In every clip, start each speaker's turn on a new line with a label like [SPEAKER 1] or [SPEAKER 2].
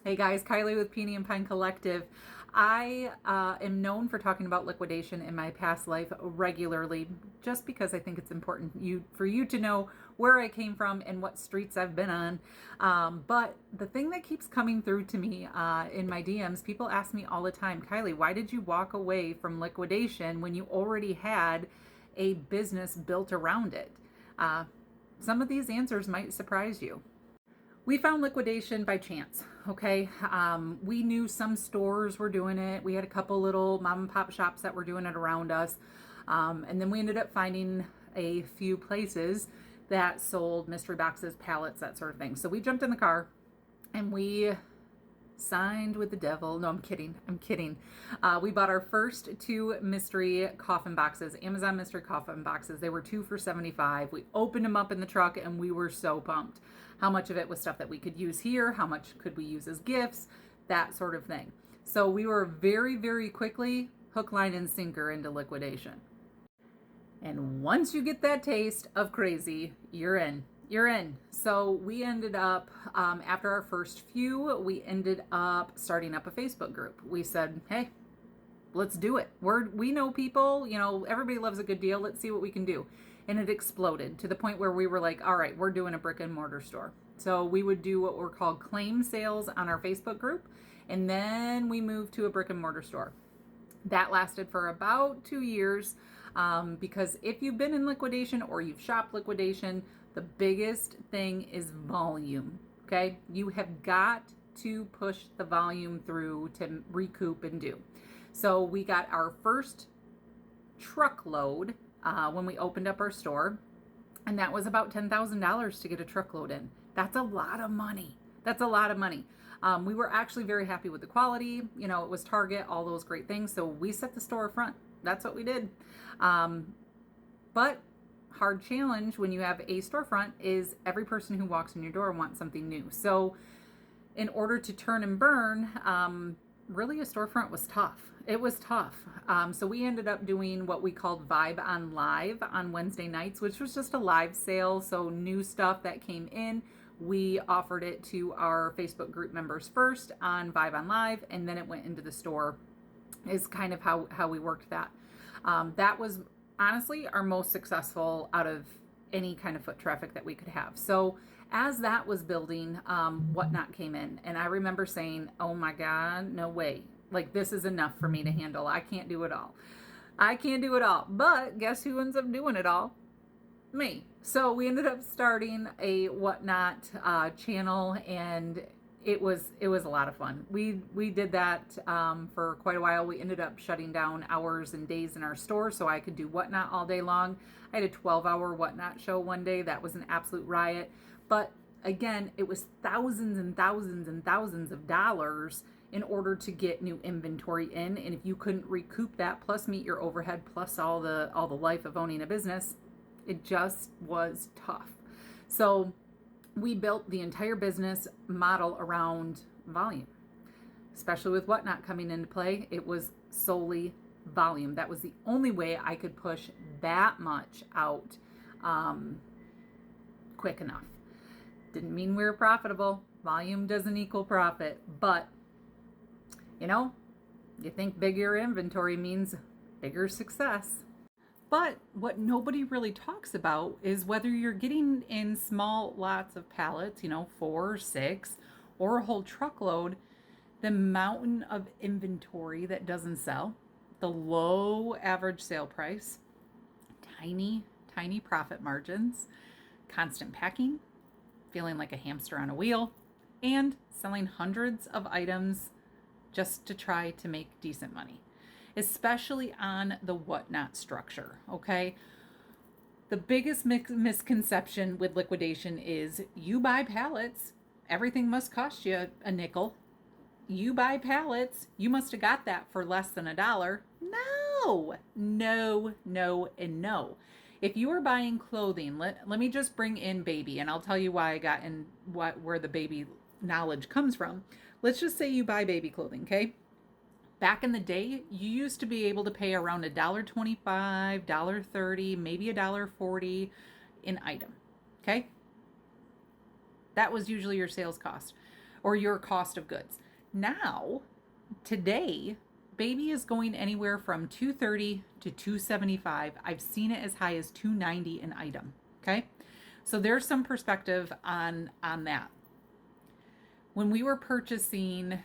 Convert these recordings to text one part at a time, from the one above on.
[SPEAKER 1] Hey guys, Kylie with Peony and Pine Collective. I am known for talking about liquidation in my past life regularly, just because I think it's important for you to know where I came from and what streets I've been on. But the thing that keeps coming through to me in my DMs, people ask me all the time, Kylie, why did you walk away from liquidation when you already had a business built around it? Some of these answers might surprise you. We found liquidation by chance, okay? We knew some stores were doing it. We had a couple little mom and pop shops that were doing it around us. And then we ended up finding a few places that sold mystery boxes, pallets, that sort of thing. So we jumped in the car and we signed with the devil. No, I'm kidding. We bought our first two mystery coffin boxes, Amazon mystery coffin boxes. They were 2 for $75. We opened them up in the truck and we were so pumped. How much of it was stuff that we could use here? How much could we use as gifts? That sort of thing. So we were very, very quickly hook, line, and sinker into liquidation. And once you get that taste of crazy, you're in. You're in. So we ended up, after our first few, we ended up starting up a Facebook group. We said, hey, let's do it. We know people, everybody loves a good deal. Let's see what we can do. And it exploded to the point where we were like, all right, we're doing a brick and mortar store. So we would do what were called claim sales on our Facebook group. And then we moved to a brick and mortar store. That lasted for about 2 years. Because if you've been in liquidation or you've shopped liquidation, the biggest thing is volume. Okay. You have got to push the volume through to recoup and do. So we got our first truckload when we opened up our store, and that was about $10,000 to get a truckload in. That's a lot of money. We were actually very happy with the quality. It was Target, all those great things. So we set the store front. That's what we did. But hard challenge when you have a storefront is every person who walks in your door wants something new. So in order to turn and burn, really a storefront was tough. It was tough. So we ended up doing what we called Vibe on Live on Wednesday nights, which was just a live sale. So new stuff that came in, we offered it to our Facebook group members first on Vibe on Live, and then it went into the store is kind of how we worked that. That was honestly our most successful out of any kind of foot traffic that we could have. So as that was building, Whatnot came in, and I remember saying, oh my God, no way. Like, this is enough for me to handle. I can't do it all. But guess who ends up doing it all? Me. So we ended up starting a Whatnot channel, and it was a lot of fun. We did that for quite a while. We ended up shutting down hours and days in our store so I could do Whatnot all day long. I had a 12-hour Whatnot show one day. That was an absolute riot. But again, it was thousands and thousands and thousands of dollars in order to get new inventory in. And if you couldn't recoup that, plus meet your overhead, plus all the life of owning a business, it just was tough. So we built the entire business model around volume, especially with Whatnot coming into play. It was solely volume. That was the only way I could push that much out quick enough. Didn't mean we were profitable. Volume doesn't equal profit, but you think bigger inventory means bigger success. But what nobody really talks about is whether you're getting in small lots of pallets, 4 or 6, or a whole truckload, the mountain of inventory that doesn't sell, the low average sale price, tiny profit margins, constant packing, feeling like a hamster on a wheel, and selling hundreds of items just to try to make decent money, especially on the Whatnot structure, okay? The biggest misconception with liquidation is you buy pallets, everything must cost you a nickel. You buy pallets, you must have got that for less than $1. No, and no. If you are buying clothing, let me just bring in baby, and I'll tell you why I got in where the baby knowledge comes from. Let's just say you buy baby clothing, okay? Back in the day, you used to be able to pay around $1.25, $1.30, maybe $1.40 an item, okay? That was usually your sales cost. or your cost of goods. Now, today, baby is going anywhere from $230 to $275. I've seen it as high as $290 an item. Okay, so there's some perspective on that. When we were purchasing,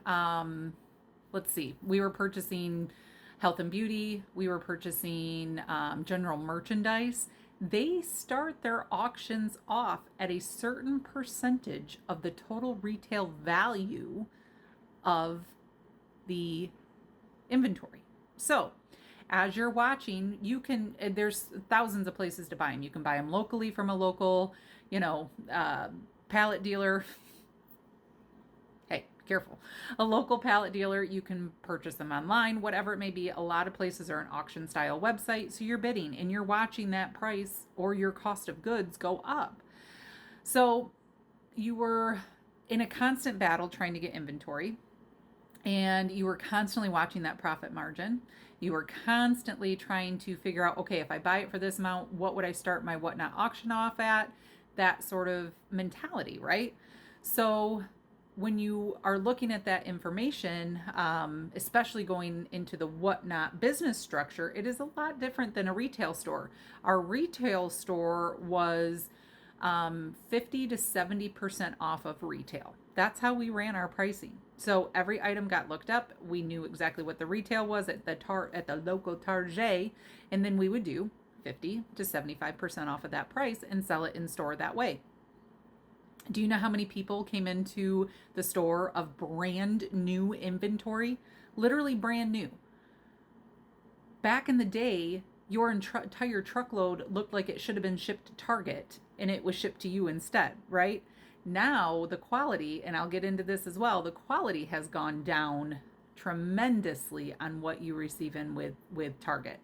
[SPEAKER 1] we were purchasing health and beauty, we were purchasing general merchandise. They start their auctions off at a certain percentage of the total retail value of the inventory. So as you're watching, there's thousands of places to buy them. You can buy them locally from a local, pallet dealer. Hey, careful. A local pallet dealer. You can purchase them online, whatever it may be. A lot of places are an auction style website. So you're bidding and you're watching that price or your cost of goods go up. So you were in a constant battle trying to get inventory. And you were constantly watching that profit margin. You were constantly trying to figure out, okay, if I buy it for this amount, what would I start my whatnot auction off at? That sort of mentality, right? So when you are looking at that information, especially going into the whatnot business structure, it is a lot different than a retail store. Our retail store was 50 to 70% off of retail. That's how we ran our pricing. So every item got looked up. We knew exactly what the retail was at the local Target, and then we would do 50 to 75% off of that price and sell it in store that way. Do you know how many people came into the store of brand new inventory? Literally brand new. Back in the day, your entire truckload looked like it should have been shipped to Target and it was shipped to you instead, right? Now the quality, and I'll get into this as well, the quality has gone down tremendously on what you receive in with Target.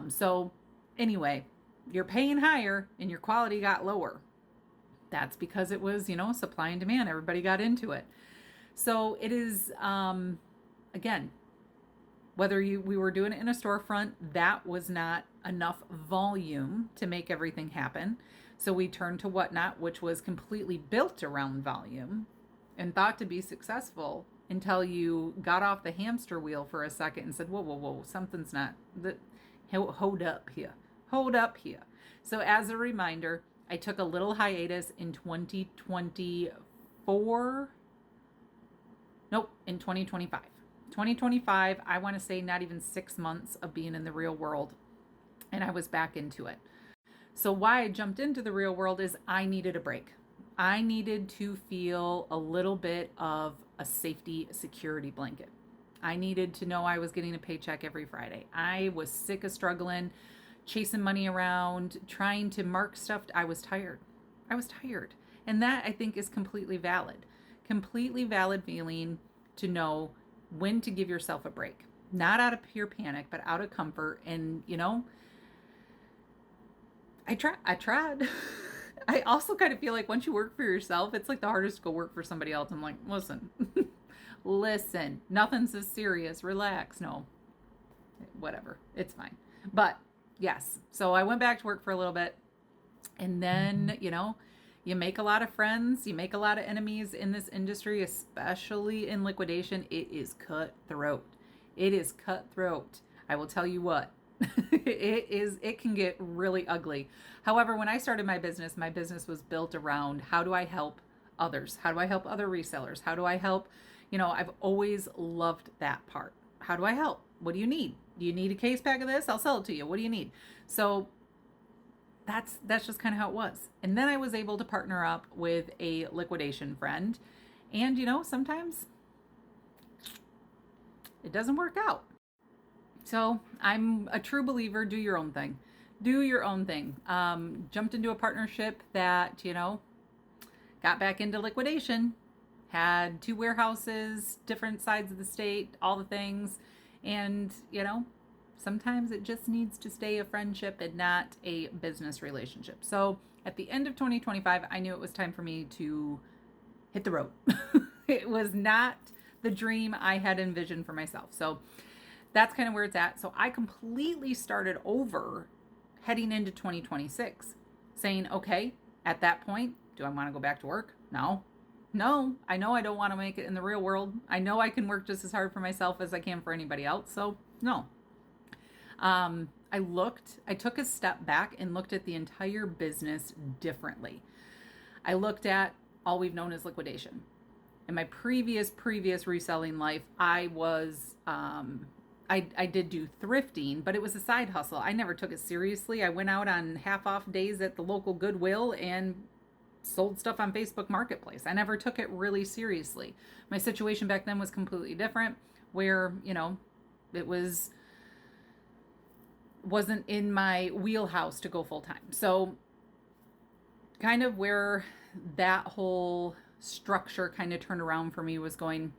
[SPEAKER 1] So anyway, you're paying higher and your quality got lower. That's because it was, supply and demand. Everybody got into it. So it is, again, whether we were doing it in a storefront, that was not enough volume to make everything happen. So we turned to Whatnot, which was completely built around volume and thought to be successful until you got off the hamster wheel for a second and said, whoa, something's not, hold up here. So as a reminder, I took a little hiatus in 2024. Nope, in 2025. 2025, I want to say not even 6 months of being in the real world, and I was back into it. So why I jumped into the real world is I needed a break. I needed to feel a little bit of a safety security blanket. I needed to know I was getting a paycheck every Friday. I was sick of struggling, chasing money around, trying to mark stuff. I was tired. And that I think is completely valid. Completely valid feeling to know when to give yourself a break. Not out of pure panic, but out of comfort. And, I tried. I also kind of feel like once you work for yourself, it's like the hardest to go work for somebody else. I'm like, listen, nothing's as serious. Relax. No, whatever. It's fine. But yes, so I went back to work for a little bit, and then, you make a lot of friends, you make a lot of enemies in this industry, especially in liquidation. It is cutthroat. I will tell you what. It can get really ugly. However, when I started my business was built around how do I help others? How do I help other resellers? How do I help? I've always loved that part. How do I help? What do you need? Do you need a case pack of this? I'll sell it to you. What do you need? So that's just kind of how it was. And then I was able to partner up with a liquidation friend. And sometimes it doesn't work out. So I'm a true believer, do your own thing. Jumped into a partnership that, got back into liquidation, had 2 warehouses, different sides of the state, all the things. And, sometimes it just needs to stay a friendship and not a business relationship. So at the end of 2025, I knew it was time for me to hit the road. It was not the dream I had envisioned for myself. So that's kind of where it's at. So I completely started over heading into 2026 saying, okay, at that point, do I want to go back to work? No. No, I know I don't want to make it in the real world. I know I can work just as hard for myself as I can for anybody else. So, no. I took a step back and looked at the entire business differently. I looked at all we've known as liquidation. In my previous reselling life, I did do thrifting, but it was a side hustle. I never took it seriously. I went out on half off days at the local Goodwill and sold stuff on Facebook Marketplace. I never took it really seriously. My situation back then was completely different, where, it wasn't in my wheelhouse to go full time. So kind of where that whole structure kind of turned around for me was going,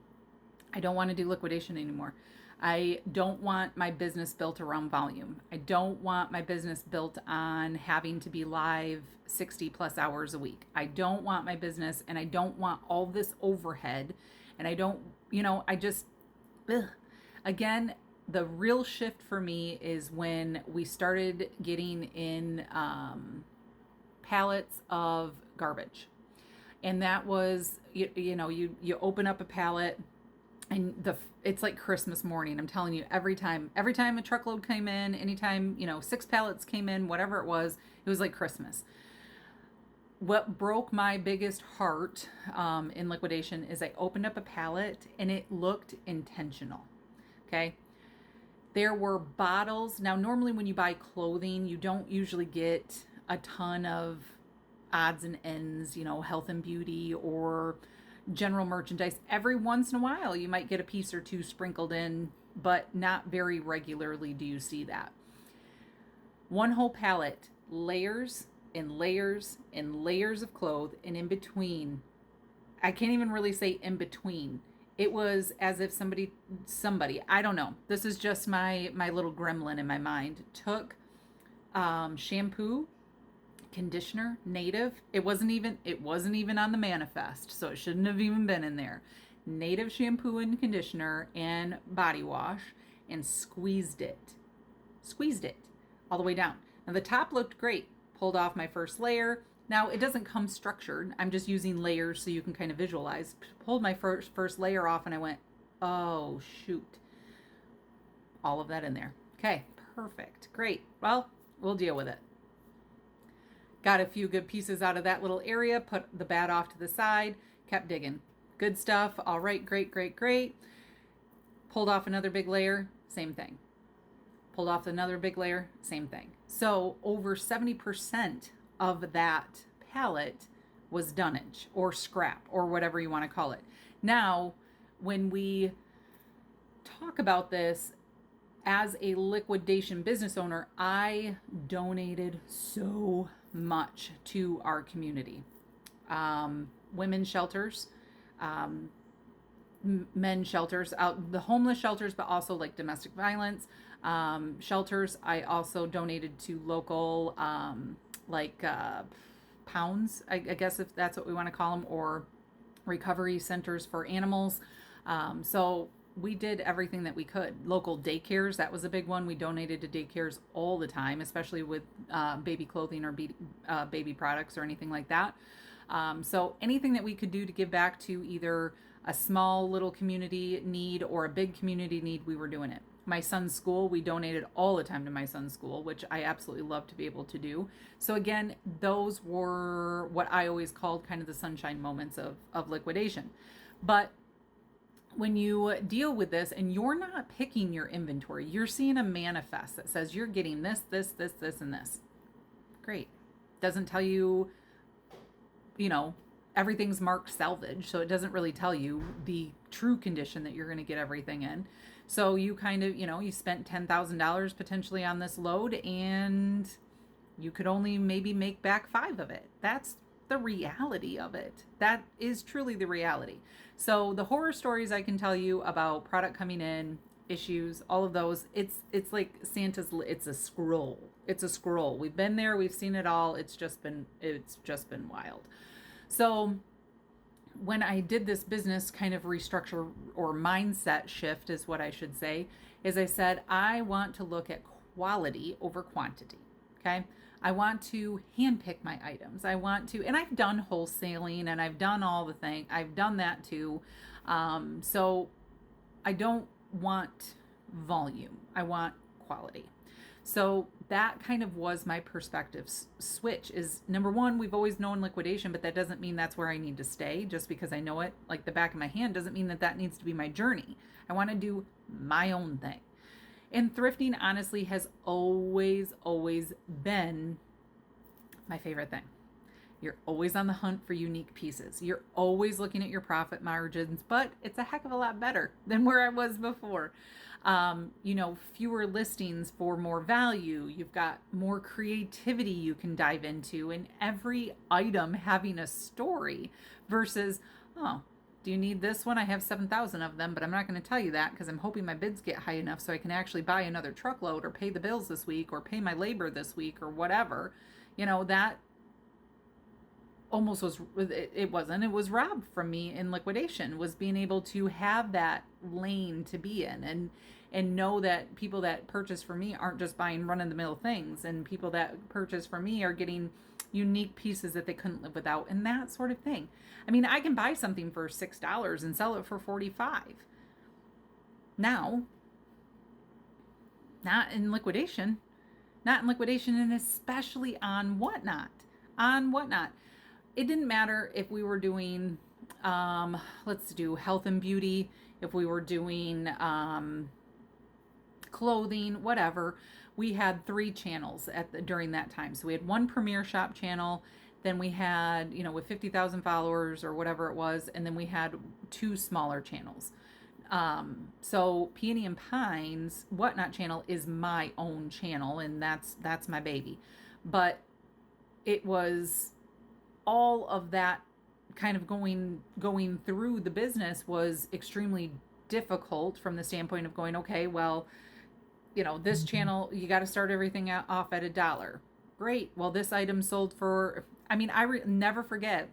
[SPEAKER 1] I don't want to do liquidation anymore. I don't want my business built around volume. I don't want my business built on having to be live 60 plus hours a week. I don't want my business, and I don't want all this overhead. And I don't, I just, ugh. Again, the real shift for me is when we started getting in pallets of garbage. And that was, you open up a pallet, and it's like Christmas morning. I'm telling you, every time a truckload came in, anytime, 6 pallets came in, whatever it was like Christmas. What broke my biggest heart in liquidation is I opened up a pallet and it looked intentional. Okay. There were bottles. Now, normally when you buy clothing, you don't usually get a ton of odds and ends, health and beauty or general merchandise. Every once in a while, you might get a piece or two sprinkled in, but not very regularly do you see that. One whole pallet, layers and layers and layers of clothes, and in between, I can't even really say in between. It was as if somebody, I don't know. This is just my little gremlin in my mind, took shampoo, conditioner, native. It wasn't even on the manifest, so it shouldn't have even been in there. Native shampoo and conditioner and body wash, and squeezed it all the way down. Now the top looked great. Pulled off my first layer. Now it doesn't come structured. I'm just using layers so you can kind of visualize. Pulled my first layer off and I went, oh shoot. All of that in there. Okay, perfect. Great. Well, we'll deal with it. Got a few good pieces out of that little area, put the bad off to the side, kept digging. Good stuff. All right, great. Pulled off another big layer, same thing. Pulled off another big layer, same thing. So over 70% of that pallet was dunnage or scrap or whatever you want to call it. Now, when we talk about this, as a liquidation business owner, I donated so much to our community. Women's shelters, men's shelters, the homeless shelters, but also like domestic violence shelters. I also donated to local pounds, I guess if that's what we want to call them, or recovery centers for animals. So we did everything that we could. Local daycares, that was a big one. We donated to daycares all the time, especially with baby clothing or baby products or anything like that. So anything that we could do to give back to either a small little community need or a big community need, we were doing it. My son's school, we donated all the time to my son's school, which I absolutely love to be able to do. So again, those were what I always called kind of the sunshine moments of liquidation. But when you deal with this and you're not picking your inventory, you're seeing a manifest that says you're getting this, and this. Great. Doesn't tell you, everything's marked salvage. So it doesn't really tell you the true condition that you're going to get everything in. So you kind of, you spent $10,000 potentially on this load and you could only maybe make back 5 of it. That's the reality of it. That is truly the reality. So the horror stories I can tell you about product coming in, issues, all of those, it's like it's a scroll. It's a scroll. We've been there, we've seen it all. It's just been wild. So when I did this business kind of restructure or mindset shift is what I should say, is I said, I want to look at quality over quantity. Okay. I want to handpick my items. I want to, and I've done wholesaling and I've done all the thing. I've done that too. So I don't want volume. I want quality. So that kind of was my perspective switch. Is number one, we've always known liquidation, but that doesn't mean that's where I need to stay. Just because I know it like the back of my hand doesn't mean that that needs to be my journey. I want to do my own thing. And thrifting honestly has always been my favorite thing. You're always on the hunt for unique pieces. You're always looking at your profit margins, but it's a heck of a lot better than where I was before. Fewer listings for more value. You've got more creativity you can dive into, and every item having a story versus, oh, do you need this one? I have 7,000 of them, but I'm not going to tell you that because I'm hoping my bids get high enough so I can actually buy another truckload or pay the bills this week or pay my labor this week or whatever. That almost was, it was robbed from me in liquidation, was being able to have that lane to be in and know that people that purchase from me aren't just buying run-of-the-mill things, and people that purchase from me are getting unique pieces that they couldn't live without, and that sort of thing. I mean, I can buy something for $6 and sell it for $45. Now, not in liquidation, and especially on Whatnot. It didn't matter if we were doing, let's do health and beauty, if we were doing clothing, whatever. We had 3 channels during that time. So we had one Premier Shop channel, then we had, with 50,000 followers or whatever it was, and then we had 2 smaller channels. So Peony and Pines Whatnot channel is my own channel, and that's my baby. But it was all of that kind of going through the business was extremely difficult from the standpoint of going, okay, well, this channel, you got to start everything off at $1. Great. Well, this item sold for, never forget,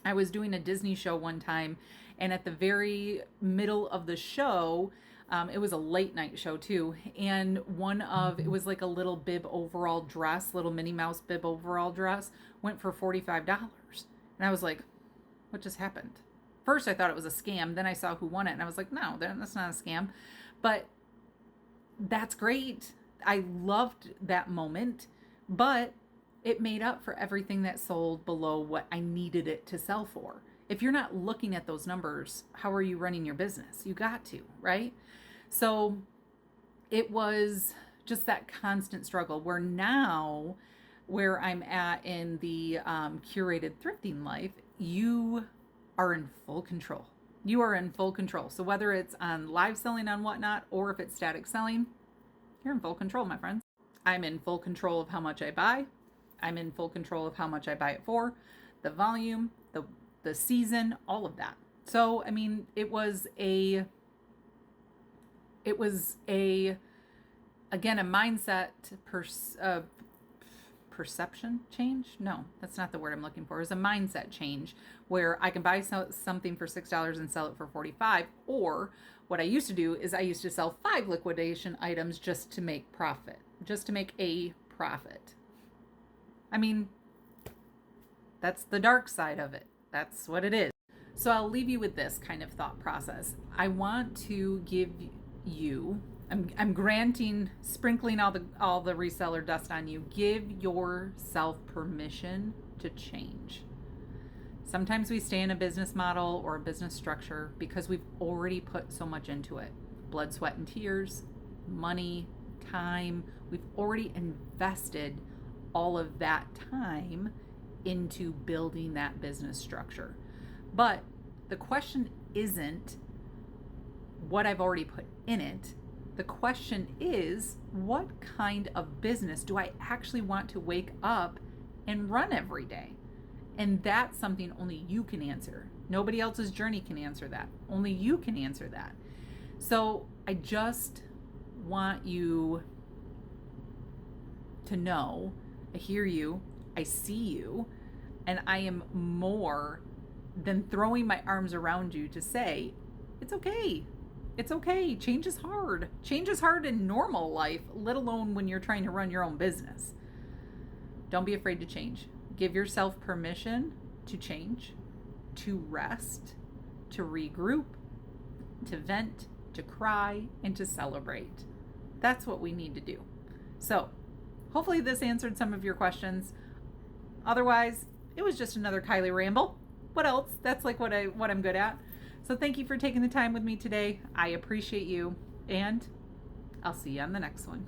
[SPEAKER 1] I was doing a Disney show one time, and at the very middle of the show, it was a late night show too, and it was like a little bib overall dress, little Minnie Mouse bib overall dress, went for $45. And I was like, what just happened? First, I thought it was a scam. Then I saw who won it, and I was like, no, that's not a scam. But that's great. I loved that moment, but it made up for everything that sold below what I needed it to sell for. If you're not looking at those numbers, how are you running your business? You got to, right? So it was just that constant struggle where now, where I'm at in the curated thrifting life, you are in full control. You are in full control. So whether it's on live selling on Whatnot or if it's static selling, you're in full control, my friends. I'm in full control of how much I buy. I'm in full control of how much I buy it for, the volume, the season, all of that. So, it was a again, a mindset perception change. No, that's not the word I'm looking for. It's a mindset change where I can buy something for $6 and sell it for $45. Or what I used to do is I used to sell 5 liquidation items just to make profit, just to make a profit. That's the dark side of it. That's what it is. So I'll leave you with this kind of thought process. I want to give you, I'm sprinkling all the reseller dust on you. Give yourself permission to change. Sometimes we stay in a business model or a business structure because we've already put so much into it. Blood, sweat, and tears, money, time. We've already invested all of that time into building that business structure. But the question isn't what I've already put in it. The question is, what kind of business do I actually want to wake up and run every day? And that's something only you can answer. Nobody else's journey can answer that. Only you can answer that. So I just want you to know, I hear you, I see you, and I am more than throwing my arms around you to say, it's okay. It's okay. Change is hard. Change is hard in normal life, let alone when you're trying to run your own business. Don't be afraid to change. Give yourself permission to change, to rest, to regroup, to vent, to cry, and to celebrate. That's what we need to do. So, hopefully this answered some of your questions. Otherwise, it was just another Kylie ramble. What else? That's like what I'm good at. So thank you for taking the time with me today. I appreciate you, and I'll see you on the next one.